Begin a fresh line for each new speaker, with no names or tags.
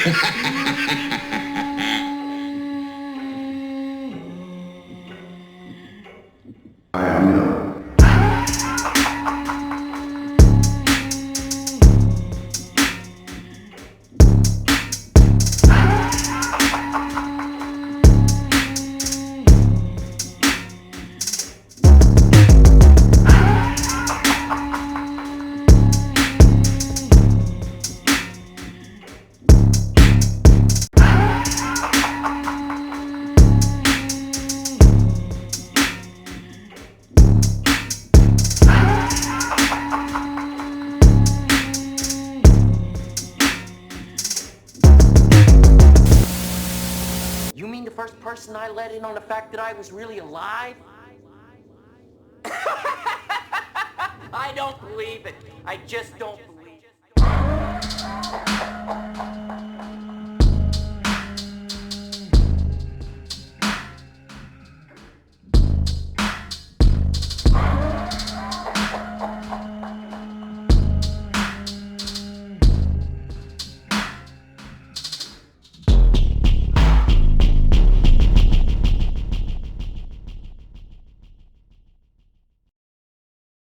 I am no.
You mean the first person I let in on the fact that I was really alive? I don't believe it. I just don't